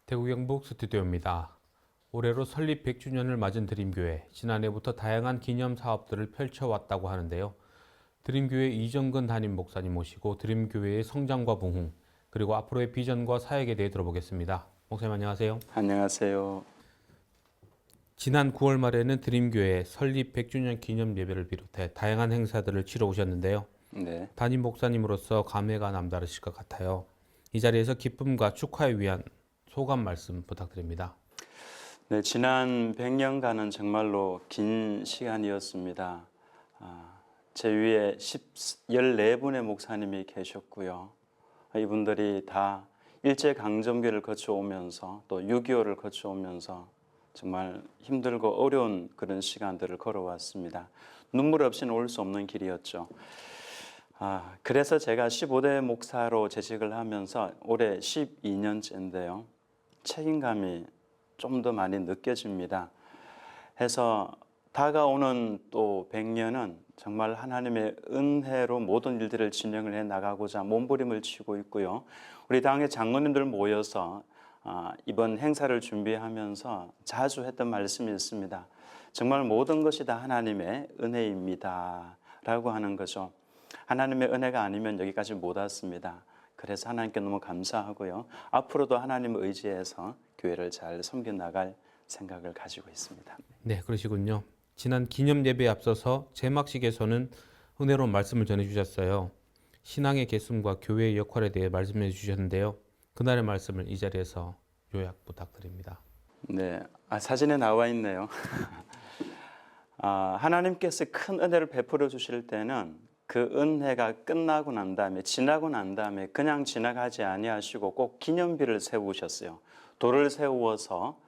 대구 경북 스튜디오입니다. 올해로 설립 100주년을 맞은 드림교회, 지난해부터 다양한 기념 사업들을 펼쳐왔다고 하는데요. 드림교회 이정근 담임 목사님 모시고 드림교회의 성장과 부흥, 그리고 앞으로의 비전과 사역에 대해 들어보겠습니다. 목사님 안녕하세요. 안녕하세요. 지난 9월 말에는 드림교회 설립 100주년 기념 예배를 비롯해 다양한 행사들을 치러 오셨는데요. 네. 담임 목사님으로서 감회가 남다르실 것 같아요. 이 자리에서 기쁨과 축하에 위한 소감 말씀 부탁드립니다. 네, 지난 100년간은 정말로 긴 시간이었습니다. 제 위에 14분의 목사님이 계셨고요. 이분들이 다 일제강점기를 거쳐오면서 또 6.25를 거쳐오면서 정말 힘들고 어려운 그런 시간들을 걸어왔습니다. 눈물 없이는 올 수 없는 길이었죠. 그래서 제가 15대 목사로 재직을 하면서 올해 12년째인데요. 책임감이 좀 더 많이 느껴집니다. 해서 다가오는 또 100년은 정말 하나님의 은혜로 모든 일들을 진행을 해 나가고자 몸부림을 치고 있고요. 우리 당의 장로님들 모여서 이번 행사를 준비하면서 자주 했던 말씀이 있습니다. 정말 모든 것이 다 하나님의 은혜입니다 라고 하는 거죠. 하나님의 은혜가 아니면 여기까지 못 왔습니다. 그래서 하나님께 너무 감사하고요. 앞으로도 하나님을 의지해서 교회를 잘 섬겨 나갈 생각을 가지고 있습니다. 네, 그러시군요. 지난 기념 예배에 앞서서 제막식에서는 은혜로운 말씀을 전해주셨어요. 신앙의 계승과 교회의 역할에 대해 말씀해 주셨는데요. 그날의 말씀을 이 자리에서 요약 부탁드립니다. 네, 사진에 나와 있네요. 하나님께서 큰 은혜를 베풀어 주실 때는 그 은혜가 끝나고 난 다음에 지나고 난 다음에 그냥 지나가지 아니하시고 꼭 기념비를 세우셨어요. 돌을 세우어서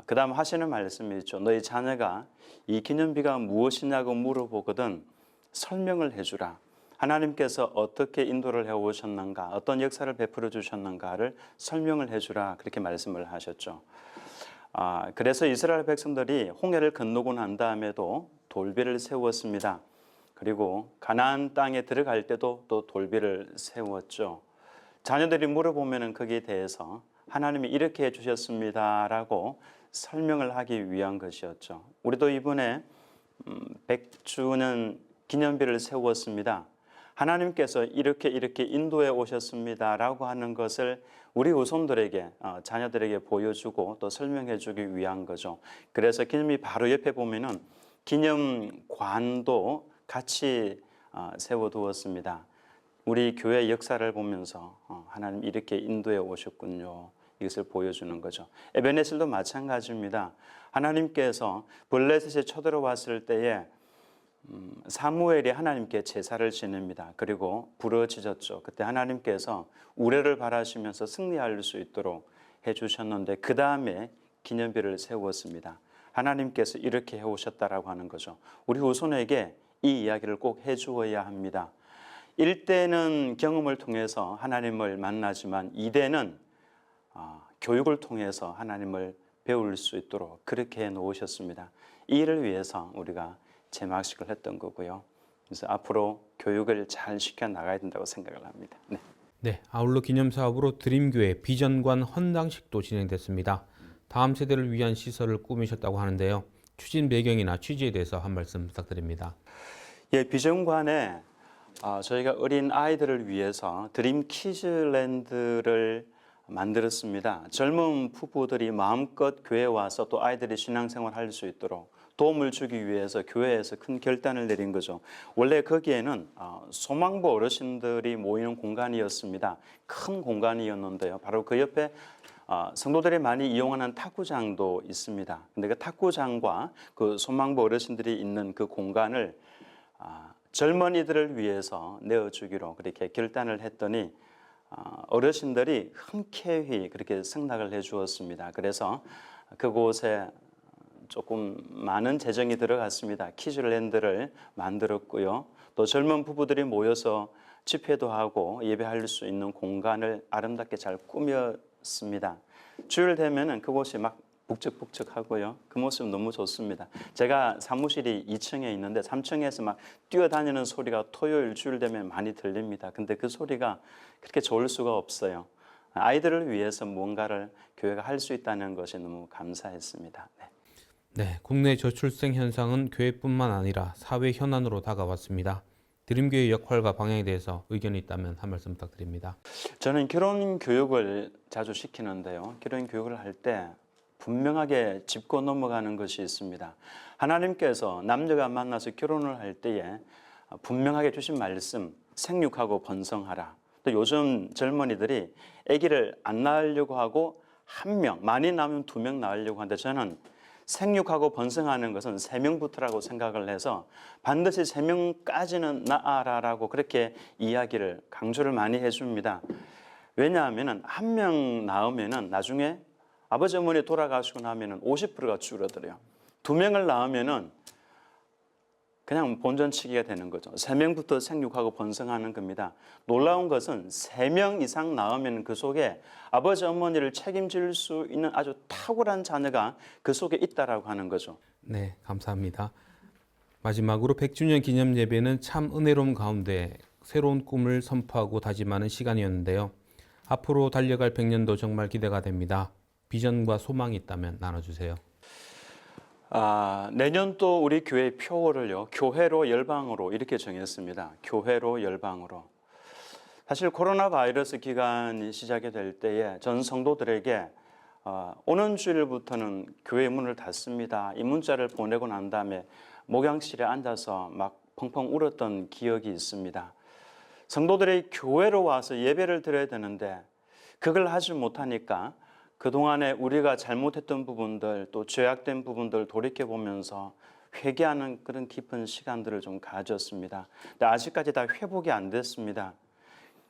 그 다음 하시는 말씀이 있죠. 너희 자녀가 이 기념비가 무엇이냐고 물어보거든 설명을 해주라. 하나님께서 어떻게 인도를 해오셨는가, 어떤 역사를 베풀어 주셨는가를 설명을 해주라. 그렇게 말씀을 하셨죠. 그래서 이스라엘 백성들이 홍해를 건너고 난 다음에도 돌비를 세웠습니다. 그리고 가나안 땅에 들어갈 때도 또 돌비를 세웠죠. 자녀들이 물어보면 거기에 대해서 하나님이 이렇게 해주셨습니다라고 설명을 하기 위한 것이었죠. 우리도 이번에 100주년 기념비를 세웠습니다. 하나님께서 이렇게 인도해 오셨습니다라고 하는 것을 우리 후손들에게 자녀들에게 보여주고 또 설명해 주기 위한 거죠. 그래서 기념비 바로 옆에 보면은 기념관도 같이 세워두었습니다. 우리 교회 역사를 보면서 하나님 이렇게 인도해 오셨군요. 이것을 보여주는 거죠. 에베네셀도 마찬가지입니다. 하나님께서 블레셋에 쳐들어왔을 때에 사무엘이 하나님께 제사를 지냅니다. 그리고 부르짖었죠. 그때 하나님께서 우레를 바라시면서 승리할 수 있도록 해주셨는데 그 다음에 기념비를 세웠습니다. 하나님께서 이렇게 해오셨다라고 하는 거죠. 우리 후손에게 이 이야기를 꼭 해주어야 합니다. 1대는 경험을 통해서 하나님을 만나지만 2대는 교육을 통해서 하나님을 배울 수 있도록 그렇게 해놓으셨습니다. 이 일을 위해서 우리가 제막식을 했던 거고요. 그래서 앞으로 교육을 잘 시켜 나가야 된다고 생각을 합니다. 네, 아울러 기념사업으로 드림교회 비전관 헌당식도 진행됐습니다. 다음 세대를 위한 시설을 꾸미셨다고 하는데요. 추진 배경이나 취지에 대해서 한 말씀 부탁드립니다. 예, 비전관에 저희가 어린 아이들을 위해서 드림 키즈랜드를 만들었습니다. 젊은 부부들이 마음껏 교회에 와서 또 아이들이 신앙생활 할 수 있도록 도움을 주기 위해서 교회에서 큰 결단을 내린 거죠. 원래 거기에는 소망부 어르신들이 모이는 공간이었습니다. 큰 공간이었는데요. 바로 그 옆에 성도들이 많이 이용하는 탁구장도 있습니다. 근데 그 탁구장과 그 소망부 어르신들이 있는 그 공간을 젊은이들을 위해서 내어주기로 그렇게 결단을 했더니 어르신들이 흔쾌히 그렇게 승낙을 해 주었습니다. 그래서 그곳에 조금 많은 재정이 들어갔습니다. 키즈랜드를 만들었고요. 또 젊은 부부들이 모여서 집회도 하고 예배할 수 있는 공간을 아름답게 잘 꾸몄습니다. 주일 되면은 그곳이 막 북적북적하고요. 그 모습 너무 좋습니다. 제가 사무실이 2층에 있는데 3층에서 막 뛰어다니는 소리가 토요일 주일 되면 많이 들립니다. 근데 그 소리가 그렇게 좋을 수가 없어요. 아이들을 위해서 무언가를 교회가 할 수 있다는 것이 너무 감사했습니다. 네. 네, 국내 저출생 현상은 교회뿐만 아니라 사회 현안으로 다가왔습니다. 드림교회의 역할과 방향에 대해서 의견이 있다면 한 말씀 부탁드립니다. 저는 결혼 교육을 자주 시키는데요. 결혼 교육을 할 때 분명하게 짚고 넘어가는 것이 있습니다. 하나님께서 남녀가 만나서 결혼을 할 때에 분명하게 주신 말씀, 생육하고 번성하라. 또 요즘 젊은이들이 아기를 안 낳으려고 하고 한 명, 많이 낳으면 2명 낳으려고 하는데 저는 생육하고 번성하는 것은 3명부터라고 생각을 해서 반드시 3명까지는 낳아라라고 그렇게 이야기를 강조를 많이 해줍니다. 왜냐하면 한 명 낳으면 나중에 아버지 어머니 돌아가시고 나면 50%가 줄어들어요. 2명을 낳으면 그냥 본전치기가 되는 거죠. 3명부터 생육하고 번성하는 겁니다. 놀라운 것은 3명 이상 낳으면 그 속에 아버지 어머니를 책임질 수 있는 아주 탁월한 자녀가 그 속에 있다라고 하는 거죠. 네, 감사합니다. 마지막으로 100주년 기념 예배는 참 은혜로움 가운데 새로운 꿈을 선포하고 다짐하는 시간이었는데요. 앞으로 달려갈 100년도 정말 기대가 됩니다. 비전과 소망이 있다면 나눠주세요. 내년 또 우리 교회 표어를요, 교회로 열방으로 이렇게 정했습니다. 교회로 열방으로. 사실 코로나 바이러스 기간이 시작이 될 때에 전 성도들에게 오는 주일부터는 교회 문을 닫습니다. 이 문자를 보내고 난 다음에 목양실에 앉아서 막 펑펑 울었던 기억이 있습니다. 성도들이 교회로 와서 예배를 드려야 되는데 그걸 하지 못하니까 그동안에 우리가 잘못했던 부분들 또 죄악된 부분들 돌이켜보면서 회개하는 그런 깊은 시간들을 좀 가졌습니다. 근데 아직까지 다 회복이 안 됐습니다.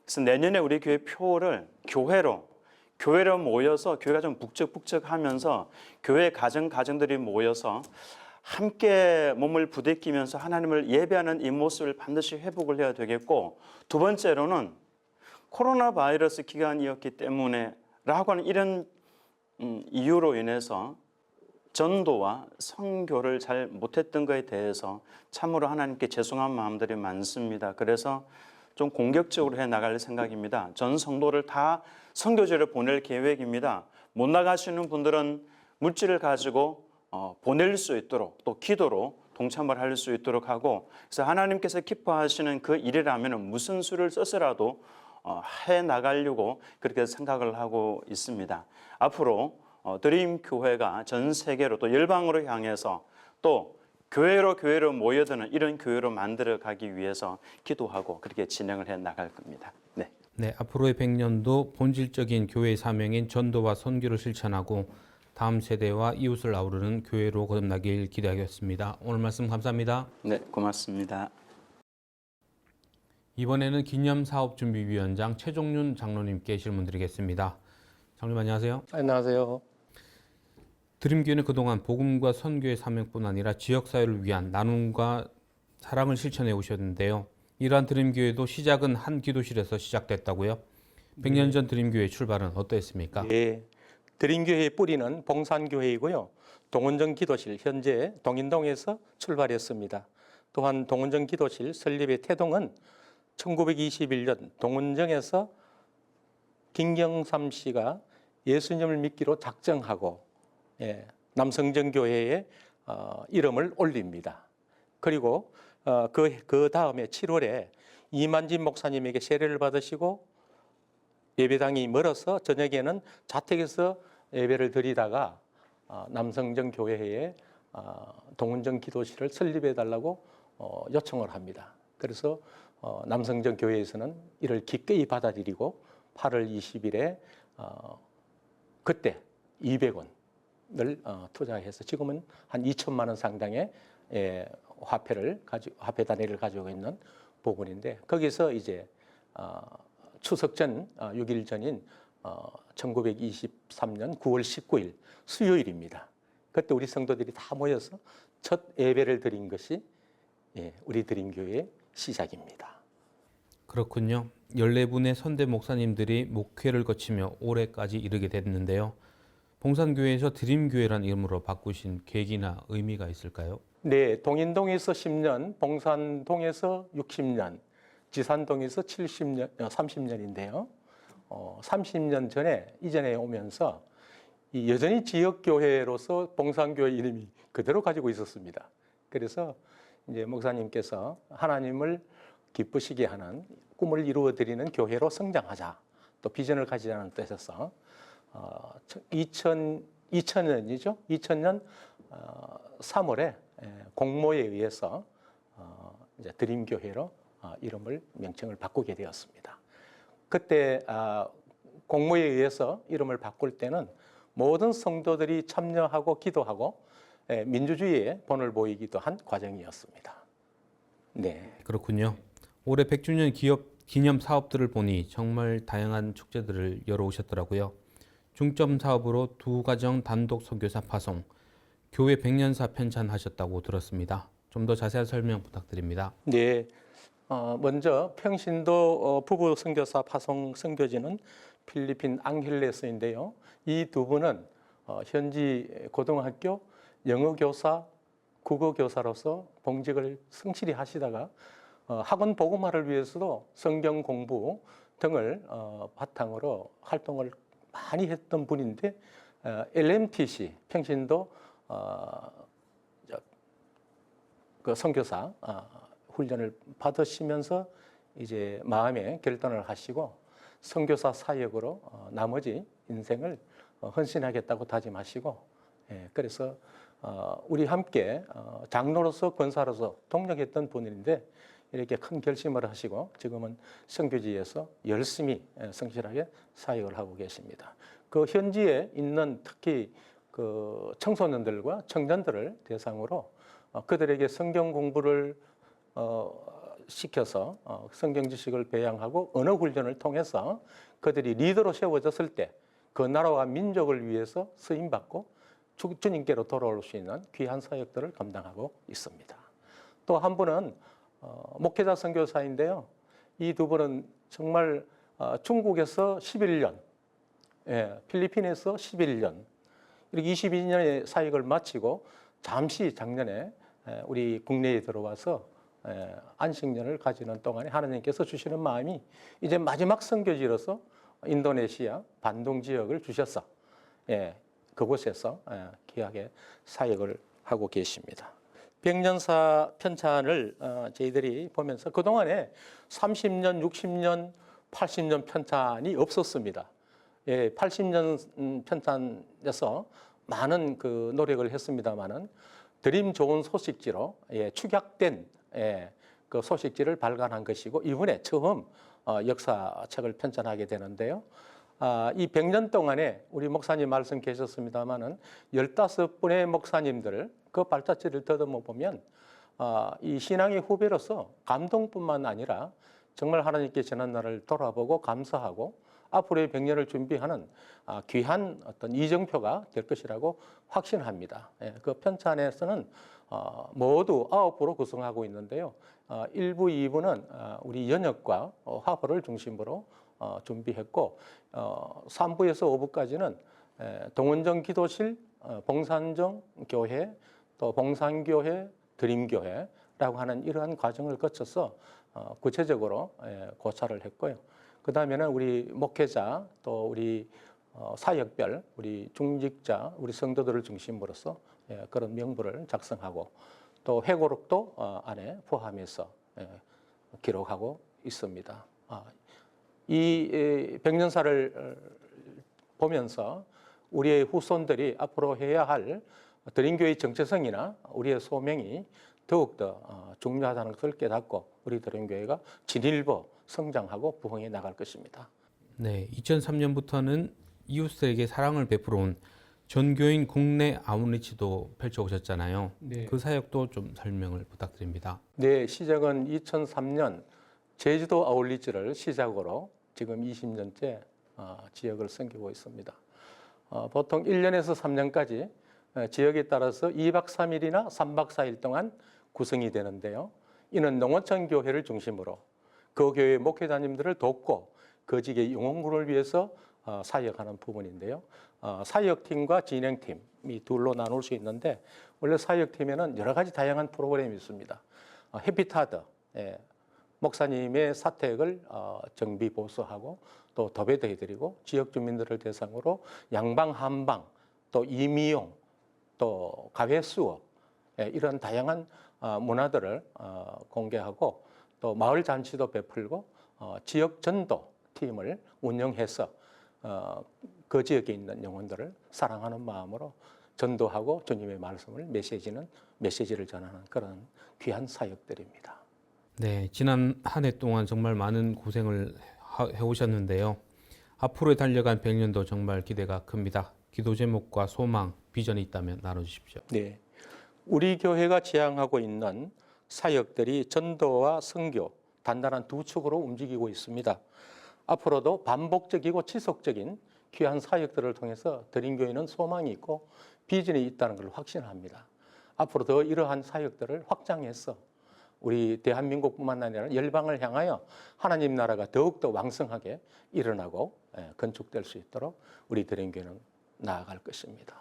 그래서 내년에 우리 교회 표를 교회로 모여서 교회가 좀 북적북적하면서 교회 가정들이 모여서 함께 몸을 부대끼면서 하나님을 예배하는 이 모습을 반드시 회복을 해야 되겠고, 두 번째로는 코로나 바이러스 기간이었기 때문에 라고 하는 이런 이유로 인해서 전도와 선교를 잘 못했던 것에 대해서 참으로 하나님께 죄송한 마음들이 많습니다. 그래서 좀 공격적으로 해 나갈 생각입니다. 전 성도를 다 선교지를 보낼 계획입니다. 못 나가시는 분들은 물질을 가지고 보낼 수 있도록 또 기도로 동참을 할 수 있도록 하고, 그래서 하나님께서 기뻐하시는 그 일이라면 무슨 수를 써서라도 해 나가려고 그렇게 생각을 하고 있습니다. 앞으로 드림 교회가 전 세계로 또 열방으로 향해서 또 교회로 모여드는 이런 교회로 만들어 가기 위해서 기도하고 그렇게 진행을 해 나갈 겁니다. 네. 네, 앞으로의 100년도 본질적인 교회의 사명인 전도와 선교를 실천하고 다음 세대와 이웃을 아우르는 교회로 거듭나길 기대하겠습니다. 오늘 말씀 감사합니다. 네, 고맙습니다. 이번에는 기념사업준비위원장 최종윤 장로님께 질문 드리겠습니다. 장로님 안녕하세요. 안녕하세요. 드림교회는 그동안 복음과 선교의 사명뿐 아니라 지역사회를 위한 나눔과 사랑을 실천해 오셨는데요. 이러한 드림교회도 시작은 한 기도실에서 시작됐다고요? 100년 전 드림교회의 출발은 어떠했습니까? 네, 드림교회의 뿌리는 봉산교회이고요. 동원정 기도실, 현재 동인동에서 출발했습니다. 또한 동원정 기도실 설립의 태동은 1921년 동원정에서 김경삼 씨가 예수님을 믿기로 작정하고 남성정교회에 이름을 올립니다. 그리고 그 다음에 7월에 이만진 목사님에게 세례를 받으시고 예배당이 멀어서 저녁에는 자택에서 예배를 드리다가 남성정교회에 동원정 기도실을 설립해달라고 요청을 합니다. 그래서 남성정교회에서는 이를 기꺼이 받아들이고 8월 20일에 그때 200원을 투자해서 지금은 한 2천만 원 상당의 화폐 단위를 가지고 있는 부분인데, 거기서 이제 추석 전 6일 전인 1923년 9월 19일 수요일입니다. 그때 우리 성도들이 다 모여서 첫 예배를 드린 것이 우리 드림교회의 시작입니다. 그렇군요. 14분의 선대 목사님들이 목회를 거치며 올해까지 이르게 됐는데요. 봉산교회에서 드림교회란 이름으로 바꾸신 계기나 의미가 있을까요? 네, 동인동에서 10년, 봉산동에서 60년, 지산동에서 30년인데요. 30년 이전에 오면서 여전히 지역교회로서 봉산교회 이름이 그대로 가지고 있었습니다. 그래서 이제 목사님께서 하나님을 기쁘시게 하는 꿈을 이루어 드리는 교회로 성장하자, 또 비전을 가지자는 뜻에서 2000년이죠. 2000년 3월에 공모에 의해서 이제 드림교회로 이름을 명칭을 바꾸게 되었습니다. 그때 공모에 의해서 이름을 바꿀 때는 모든 성도들이 참여하고 기도하고 민주주의에 본을 보이기도 한 과정이었습니다. 네. 그렇군요. 올해 100주년 기념 사업들을 보니 정말 다양한 축제들을 열어오셨더라고요. 중점 사업으로 2가정 단독 선교사 파송, 교회 100년사 편찬하셨다고 들었습니다. 좀 더 자세한 설명 부탁드립니다. 네. 먼저 평신도 부부 선교사 파송 선교지는 필리핀 앙헬레스인데요. 이 두 분은 현지 고등학교 영어교사, 국어교사로서 봉직을 성실히 하시다가 학원 복음화를 위해서도 성경 공부 등을 바탕으로 활동을 많이 했던 분인데 LMTC 평신도 그 선교사 훈련을 받으시면서 이제 마음에 결단을 하시고 선교사 사역으로 나머지 인생을 헌신하겠다고 다짐하시고, 그래서 우리 함께 장로로서 권사로서 동력했던 분인데 이렇게 큰 결심을 하시고 지금은 선교지에서 열심히 성실하게 사역을 하고 계십니다. 그 현지에 있는 특히 그 청소년들과 청년들을 대상으로 그들에게 성경 공부를 시켜서 성경 지식을 배양하고 언어 훈련을 통해서 그들이 리더로 세워졌을 때 그 나라와 민족을 위해서 쓰임받고 주님께로 돌아올 수 있는 귀한 사역들을 감당하고 있습니다. 또 한 분은 목회자 선교사인데요. 이 두 분은 정말 중국에서 11년, 필리핀에서 11년, 이렇게 22년의 사역을 마치고 잠시 작년에 우리 국내에 들어와서 안식년을 가지는 동안에 하나님께서 주시는 마음이 이제 마지막 선교지로서 인도네시아 반동 지역을 주셔서 그곳에서 귀하게 사역을 하고 계십니다. 백년사 편찬을 저희들이 보면서 그동안에 30년, 60년, 80년 편찬이 없었습니다. 80년 편찬에서 많은 그 노력을 했습니다마는 드림 좋은 소식지로 축약된 그 소식지를 발간한 것이고 이번에 처음 역사책을 편찬하게 되는데요. 이 100년 동안에 우리 목사님 말씀 계셨습니다마는 15분의 목사님들 그 발자취를 더듬어 보면 이 신앙의 후배로서 감동뿐만 아니라 정말 하나님께 지난 날을 돌아보고 감사하고 앞으로의 100년을 준비하는 귀한 어떤 이정표가 될 것이라고 확신합니다. 그 편찬에서는 모두 9부로 구성하고 있는데요. 1부, 2부는 우리 연역과 화보를 중심으로 준비했고 3부에서 5부까지는 동원정 기도실, 봉산정 교회, 또 봉산교회, 드림교회라고 하는 이러한 과정을 거쳐서 구체적으로 고찰을 했고요. 그 다음에는 우리 목회자 또 우리 사역별, 우리 중직자, 우리 성도들을 중심으로서 그런 명부를 작성하고 또 회고록도 안에 포함해서 기록하고 있습니다. 이 백년사를 보면서 우리의 후손들이 앞으로 해야 할 드림교회의 정체성이나 우리의 소명이 더욱더 중요하다는 것을 깨닫고 우리 드림교회가 진일보 성장하고 부흥해 나갈 것입니다. 네, 2003년부터는 이웃들에게 사랑을 베풀어 온 전교인 국내 아웃리치도 펼쳐오셨잖아요. 네. 그 사역도 좀 설명을 부탁드립니다. 네, 시작은 2003년 제주도 아웃리치를 시작으로 지금 20년째 지역을 섬기고 있습니다. 보통 1년에서 3년까지 지역에 따라서 2박 3일이나 3박 4일 동안 구성이 되는데요. 이는 농어촌 교회를 중심으로 그 교회 목회자님들을 돕고 그 지역의 영혼군을 위해서 사역하는 부분인데요. 사역팀과 진행팀이 둘로 나눌 수 있는데 원래 사역팀에는 여러 가지 다양한 프로그램이 있습니다. 해피타드, 목사님의 사택을 정비 보수하고 또 도배도 해드리고 지역 주민들을 대상으로 양방, 한방, 또 이미용, 또 가회수업 이런 다양한 문화들을 공개하고 또 마을 잔치도 베풀고 지역 전도 팀을 운영해서 그 지역에 있는 영혼들을 사랑하는 마음으로 전도하고 주님의 말씀을 메시지를 전하는 그런 귀한 사역들입니다. 네, 지난 한 해 동안 정말 많은 고생을 해오셨는데요. 앞으로 달려간 100년도 정말 기대가 큽니다. 기도 제목과 소망, 비전이 있다면 나눠주십시오. 네, 우리 교회가 지향하고 있는 사역들이 전도와 선교, 단단한 두 축으로 움직이고 있습니다. 앞으로도 반복적이고 지속적인 귀한 사역들을 통해서 드림교회는 소망이 있고 비전이 있다는 걸 확신합니다. 앞으로 더 이러한 사역들을 확장해서 우리 대한민국뿐만 아니라 열방을 향하여 하나님 나라가 더욱더 왕성하게 일어나고 건축될 수 있도록 우리 드림교회는 나아갈 것입니다.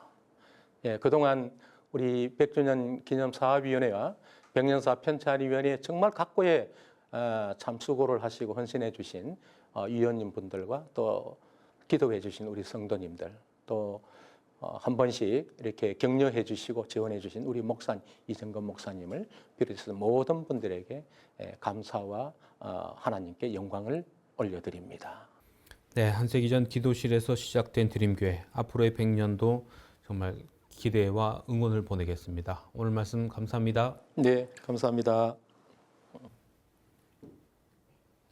그동안 우리 100주년 기념사업위원회와 백년사 편찬위원회에 정말 각고의 참 수고를 하시고 헌신해 주신 위원님 분들과 또 기도해 주신 우리 성도님들 또 한 번씩 이렇게 격려해 주시고 지원해 주신 우리 목사님 이정건 목사님을 비롯해서 모든 분들에게 감사와 하나님께 영광을 올려드립니다. 네, 한 세기 전 기도실에서 시작된 드림교회 앞으로의 100년도 정말 기대와 응원을 보내겠습니다. 오늘 말씀 감사합니다. 네, 감사합니다.